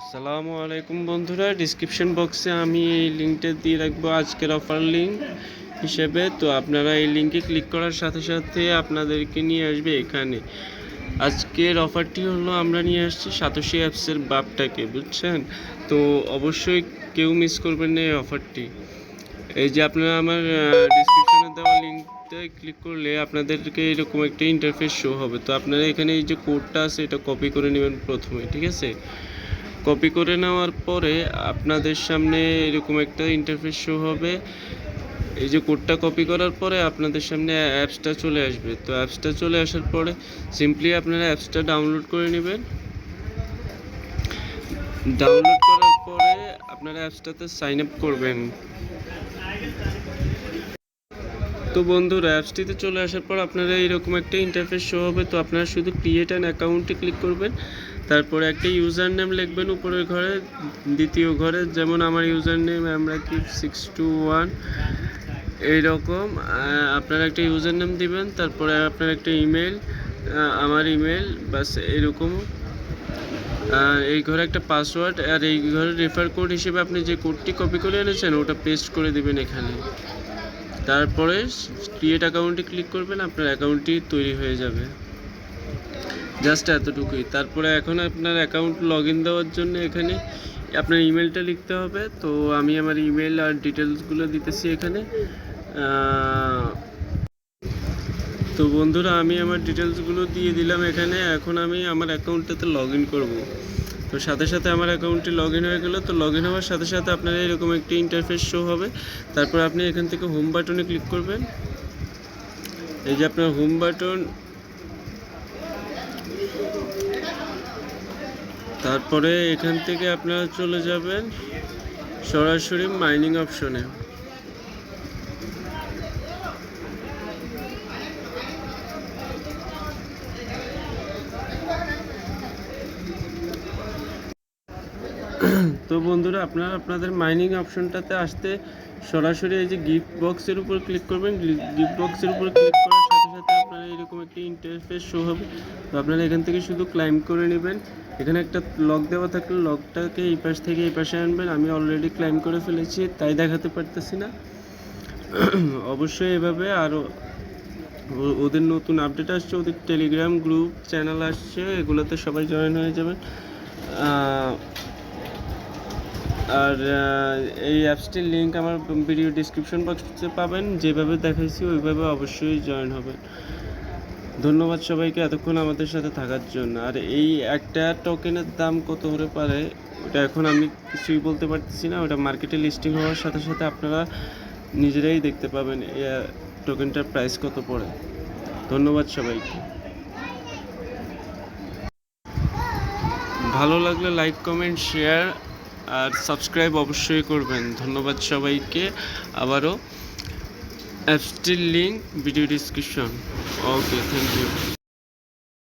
আসসালামু আলাইকুম বন্ধুরা, ডিসক্রিপশন বক্সে আমি এই লিঙ্কটা দিয়ে রাখবো আজকের অফার লিঙ্ক হিসেবে। তো আপনারা এই লিঙ্কে ক্লিক করার সাথে সাথে আপনাদেরকে নিয়ে আসবে এখানে। আজকের অফারটি হলো আমরা নিয়ে আসছি সাতোশি অ্যাপসের বাপটাকে, বুঝছেন? তো অবশ্যই কেউ মিস করবেন না এই অফারটি। এই যে আপনারা আমার ডিসক্রিপশনে দেওয়া লিঙ্কটা ক্লিক করলে আপনাদেরকে এরকম একটা ইন্টারফেস শো হবে। তো আপনারা এখানে এই যে কোডটা আছে এটা কপি করে নেবেন প্রথমে, ঠিক আছে? কপি করে নেওয়ার পরে আপনাদের সামনে এরকম একটা ইন্টারফেস শো হবে। এই যে কোডটা কপি করার পরে আপনাদের সামনে অ্যাপসটা চলে আসবে। তো অ্যাপসটা চলে আসার পরে সিম্পলি আপনারা অ্যাপসটা ডাউনলোড করে নেবেন। ডাউনলোড করার পরে আপনারা অ্যাপসটাতে সাইন আপ করবেন। তো বন্ধুরা, অ্যাপসটিতে চলে আসার পর আপনারা এরকম একটা ইন্টারফেস শো হবে। তো আপনারা শুধু ক্রিয়েট অ্যান অ্যাকাউন্টে ক্লিক করবেন, তারপরে একটা ইউজার নেম লিখবেন উপরের ঘরে, দ্বিতীয় ঘরে যেমন আমার ইউজার নেম আমরা কি 621 এইরকম আপনারা একটা ইউজার নেম দিবেন। তারপরে আপনার একটা ইমেল, আমার ইমেল, বাস এরকম। এই ঘরে একটা পাসওয়ার্ড, আর এই ঘরে রেফার কোড হিসেবে আপনি যে কোডটি কপি করে এনেছেন ওটা পেস্ট করে দিবেন এখানে। তারপরে ক্রিয়েট অ্যাকাউন্টে ক্লিক করবেন, আপনার অ্যাকাউন্টটি তৈরি হয়ে যাবে। জাস্ট এতটুকুই। তারপরে এখন আপনার অ্যাকাউন্ট লগ ইন দেওয়ার জন্য এখানে আপনার ইমেলটা লিখতে হবে। তো আমি আমার ইমেল আর ডিটেলসগুলো দিতেছি এখানে। তো বন্ধুরা, আমি আমার ডিটেলসগুলো দিয়ে দিলাম এখানে। এখন আমি আমার অ্যাকাউন্টটাতে লগ ইন করবো। তো সাথে সাথে আমার অ্যাকাউন্টটি লগ ইন হয়ে গেল। তো লগ ইন হওয়ার সাথে সাথে আপনার এরকম একটি ইন্টারফেস শো হবে। তারপর আপনি এখান থেকে হোম বাটনে ক্লিক করবেন। এই যে আপনার হোম বাটন, তারপরে এখান থেকে আপনারা চলে যাবেন সরাসরি মাইনিং অপশনে। তো বন্ধুরা, আপনারা আপনাদের মাইনিং অপশনটাতে আসতে সরাসরি এই যে গিফট বক্সের উপর ক্লিক করবেন। গিফট বক্সের উপর ক্লিক করার সাথে সাথে আপনারা এরকম একটি ইন্টারফেস শো হবে। তো আপনারা এখান থেকে শুধু ক্লাইম করে নেবেন। এখানে একটা লক দেওয়া থাকলে লকটাকে এই পাশ থেকে এই পাশে আনবেন। আমি অলরেডি ক্লাইম করে ফেলেছি, তাই দেখাতে পারতেছি না। অবশ্যই এভাবে আরও ওদের নতুন আপডেট আসছে, ওদের টেলিগ্রাম গ্রুপ চ্যানেল আসছে, এগুলোতে সবাই জয়েন হয়ে যাবেন। আর এই অ্যাপসটির লিঙ্ক আমার ভিডিও ডিসক্রিপশন বক্সে পাবেন। যেভাবে দেখাইছি ওইভাবে অবশ্যই জয়েন হবেন। ধন্যবাদ সবাইকে এতক্ষণ আমাদের সাথে থাকার জন্য। আর এই একটা টোকেনের দাম কত হতে পারে ওটা এখন আমি কিছুই বলতে পারতেছি না। ওটা মার্কেটে লিস্টিং হওয়ার সাথে সাথে আপনারা নিজেরাই দেখতে পাবেন এই টোকেনটার প্রাইস কত পড়ে। ধন্যবাদ সবাইকে। ভালো লাগলে লাইক, কমেন্ট, শেয়ার আর সাবস্ক্রাইব অবশ্যই করবেন। ধন্যবাদ সবাইকে। আবারও অ্যাপসটির link video description. Okay, thank you.